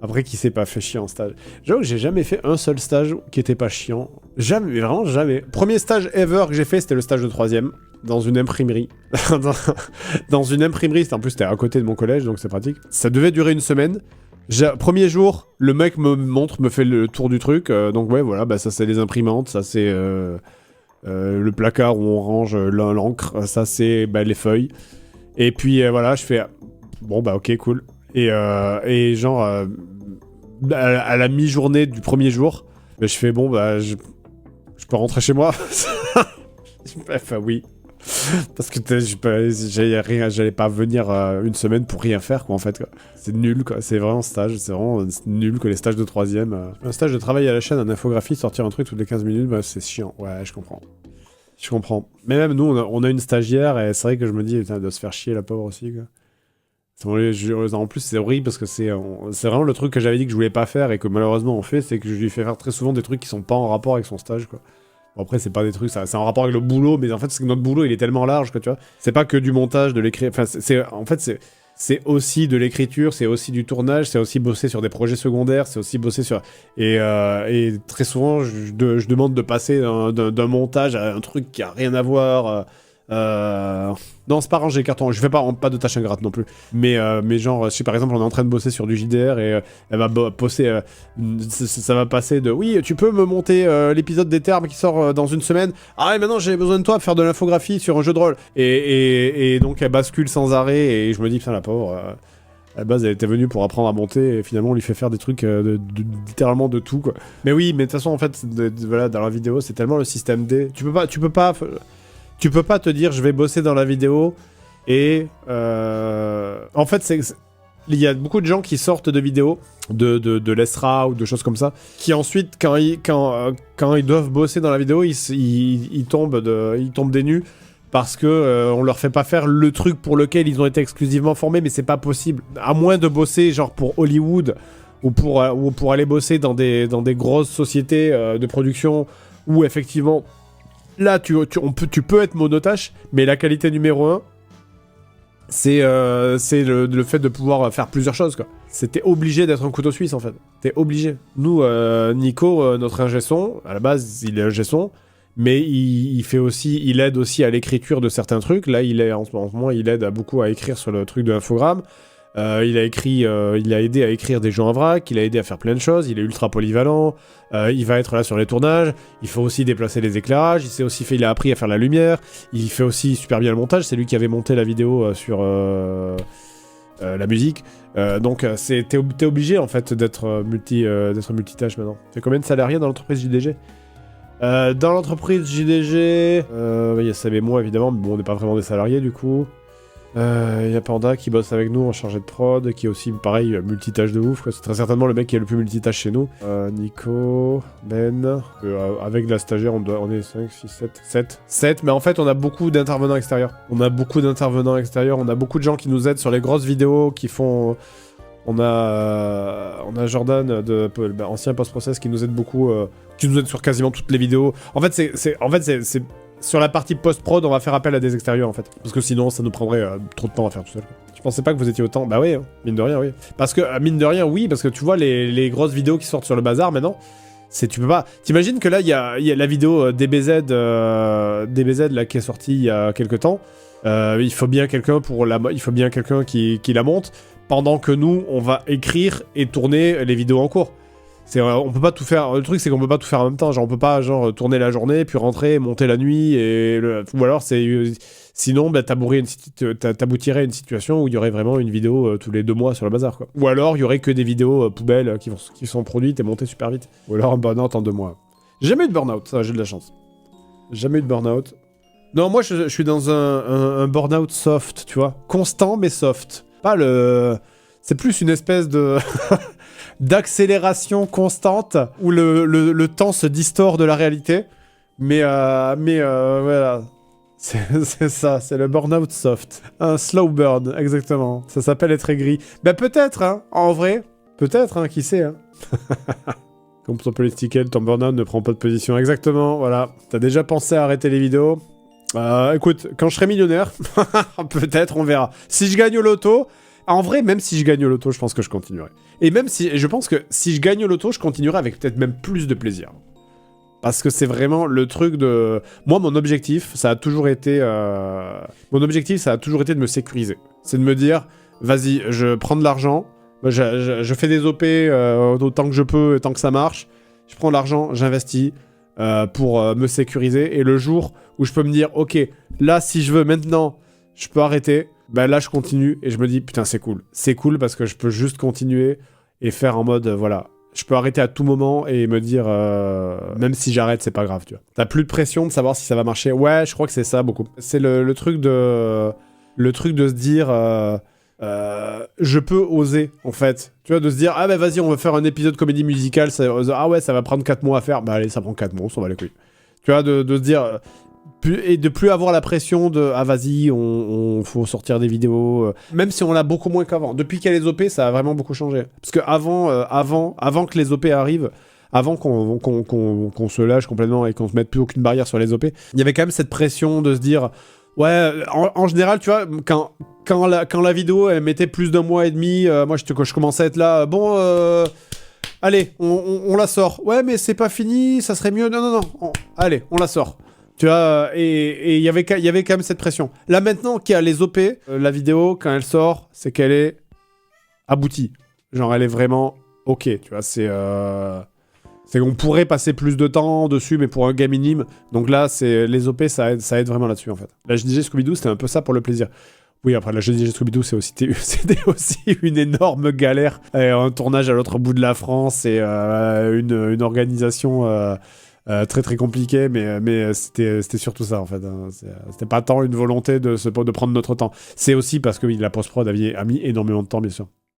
Après, qui s'est pas fait chier en stage? J'avoue que j'ai jamais fait un seul stage qui était pas chiant. Jamais, vraiment jamais. Premier stage ever que j'ai fait, c'était le stage de 3ème, dans une imprimerie. Dans une imprimerie, en plus c'était à côté de mon collège, donc c'est pratique. Ça devait durer une semaine. Premier jour, le mec me fait le tour du truc. Donc ouais, voilà, bah ça c'est les imprimantes, ça c'est le placard où on range l'encre, ça c'est les feuilles. Et puis voilà, je fais bon bah ok cool. Et genre à la mi-journée du premier jour, je fais bon bah je peux rentrer chez moi. Enfin oui. Parce que j'allais pas venir une semaine pour rien faire quoi en fait quoi. C'est nul quoi, c'est vraiment stage, c'est vraiment nul que les stages de 3ème. Un stage de travail à la chaîne en infographie, sortir un truc toutes les 15 minutes, bah c'est chiant, ouais je comprends. Je comprends. Mais même nous on a une stagiaire et c'est vrai que je me dis putain, elle doit se faire chier la pauvre aussi quoi. En plus c'est horrible parce que c'est vraiment le truc que j'avais dit que je voulais pas faire et que malheureusement on fait, c'est que je lui fais faire très souvent des trucs qui sont pas en rapport avec son stage quoi. Bon, après c'est pas des trucs, c'est en rapport avec le boulot, mais en fait c'est que notre boulot il est tellement large que tu vois, c'est pas que du montage, de l'écriture, enfin c'est aussi de l'écriture, c'est aussi du tournage, c'est aussi bosser sur des projets secondaires, c'est aussi bosser sur... Et très souvent, je demande de passer d'un montage à un truc qui a rien à voir. Non, c'est pas rangé carton, je fais pas de tâches ingrates non plus. Mais genre, je sais par exemple, on est en train de bosser sur du JDR et elle va bosser... ça va passer de... Oui, tu peux me monter l'épisode des termes qui sort dans une semaine. Ah, et maintenant j'ai besoin de toi pour faire de l'infographie sur un jeu de rôle. Et donc elle bascule sans arrêt et je me dis, putain, la pauvre... à la base, elle était venue pour apprendre à monter et finalement on lui fait faire des trucs littéralement de tout quoi. Mais oui, mais de toute façon en fait, voilà, dans la vidéo, c'est tellement le système D. Tu peux pas te dire je vais bosser dans la vidéo et en fait il y a beaucoup de gens qui sortent de vidéos de l'ESRA ou de choses comme ça qui ensuite quand ils doivent bosser dans la vidéo ils tombent des nues parce que on leur fait pas faire le truc pour lequel ils ont été exclusivement formés, mais c'est pas possible à moins de bosser genre pour Hollywood ou pour aller bosser dans des grosses sociétés de production où effectivement là, tu peux être monotache, mais la qualité numéro 1, c'est le fait de pouvoir faire plusieurs choses, quoi. T'es obligé d'être un couteau suisse, en fait. T'es obligé. Nous, Nico, notre ingé son, à la base, il est ingé son, mais il aide aussi à l'écriture de certains trucs. Là, en ce moment, il aide beaucoup à écrire sur le truc de l'infogramme. Il a aidé à écrire des jeux en vrac, il a aidé à faire plein de choses, il est ultra polyvalent, il va être là sur les tournages, il faut aussi déplacer les éclairages, il a appris à faire la lumière, il fait aussi super bien le montage, c'est lui qui avait monté la vidéo sur la musique, donc t'es obligé en fait d'être multitâche maintenant. T'as combien de salariés dans l'entreprise JDG? Dans l'entreprise JDG, il y a Sam et moi évidemment, mais bon on n'est pas vraiment des salariés du coup. Il y a Panda qui bosse avec nous en chargé de prod, qui est aussi pareil multitâche de ouf quoi. C'est très certainement le mec qui est le plus multitâche chez nous. Nico, Ben, avec la stagiaire on est 5, 6, 7, mais en fait on a beaucoup d'intervenants extérieurs. On a beaucoup de gens qui nous aident sur les grosses vidéos, qui font... On a Jordan, ancien post-process, qui nous aide beaucoup, qui nous aide sur quasiment toutes les vidéos. En fait, c'est sur la partie post-prod, on va faire appel à des extérieurs, en fait. Parce que sinon, ça nous prendrait trop de temps à faire tout seul. Je pensais pas que vous étiez autant... Bah oui, hein, mine de rien, oui. Parce que, mine de rien, oui, parce que tu vois, les grosses vidéos qui sortent sur le bazar, maintenant, tu peux pas... T'imagines que là, il y a la vidéo DBZ, là, qui est sortie il y a quelques temps. Il faut bien quelqu'un qui la monte, pendant que nous, on va écrire et tourner les vidéos en cours. On peut pas tout faire. Le truc, c'est qu'on peut pas tout faire en même temps. Genre, on peut pas tourner la journée, puis rentrer, monter la nuit, ou alors sinon, t'aboutirais à une situation où il y aurait vraiment une vidéo tous les 2 mois sur le bazar, quoi. Ou alors, il y aurait que des vidéos poubelles qui sont produites et montées super vite. Ou alors un burn-out en 2 mois. J'ai jamais eu de burn-out, ça, j'ai de la chance. Jamais eu de burn-out. Non, moi, je suis dans un burn-out soft, tu vois. Constant, mais soft. Pas le... C'est plus une espèce de... d'accélération constante où le temps se distord de la réalité. Mais voilà. C'est ça, c'est le burn-out soft. Un slow burn, exactement. Ça s'appelle être aigri. Bah peut-être, hein, en vrai. Peut-être, hein, qui sait, hein. Comme ton political, ton burn-out ne prend pas de position. Exactement, voilà. T'as déjà pensé à arrêter les vidéos? Écoute, quand je serai millionnaire, peut-être, on verra. Si je gagne au loto... En vrai, même si je gagne au loto, je pense que je continuerai. Et même si, je pense que si je gagne au loto, je continuerai avec peut-être même plus de plaisir. Parce que c'est vraiment le truc de... Moi, mon objectif, ça a toujours été... de me sécuriser. C'est de me dire, vas-y, je prends de l'argent, je fais des OP autant que je peux, tant que ça marche. Je prends de l'argent, j'investis pour me sécuriser. Et le jour où je peux me dire, ok, là, si je veux maintenant, je peux arrêter. Ben là, je continue et je me dis, putain, c'est cool. C'est cool parce que je peux juste continuer et faire en mode, voilà... Je peux arrêter à tout moment et me dire, même si j'arrête, c'est pas grave, tu vois. T'as plus de pression de savoir si ça va marcher. Ouais, je crois que c'est ça, beaucoup. C'est le truc de... Le truc de se dire, je peux oser, en fait. Tu vois, de se dire, ah bah vas-y, on va faire un épisode comédie musicale. Ah ouais, ça va prendre 4 mois à faire. Bah allez, ça prend 4 mois, on s'en va les couilles. Tu vois, de se dire... Et de plus avoir la pression de ah vas-y on faut sortir des vidéos même si on l'a beaucoup moins qu'avant. Depuis qu'il y a les OP, ça a vraiment beaucoup changé parce que avant que les OP arrivent, avant qu'on se lâche complètement et qu'on se mette plus aucune barrière sur les OP, il y avait quand même cette pression de se dire ouais, en général, tu vois, quand la vidéo elle mettait plus d'un mois et demi, moi quand je commençais à être là, bon allez, on la sort. Ouais, mais c'est pas fini, ça serait mieux. Non, allez, on la sort. Tu vois, et il y avait quand même cette pression. Là, maintenant qu'il y a les OP, la vidéo, quand elle sort, c'est qu'elle est aboutie. Genre, elle est vraiment ok, tu vois, c'est qu'on pourrait passer plus de temps dessus, mais pour un game minime. Donc là, les OP, ça aide vraiment là-dessus, en fait. La JDG Scooby-Doo, c'était un peu ça pour le plaisir. Oui, après, la JDG Scooby-Doo, c'était aussi une énorme galère. Un tournage à l'autre bout de la France et une organisation... très très compliqué, mais c'était surtout ça en fait. Hein. C'était pas tant une volonté de prendre notre temps. C'est aussi parce que oui, la post-prod a mis énormément de temps, bien sûr.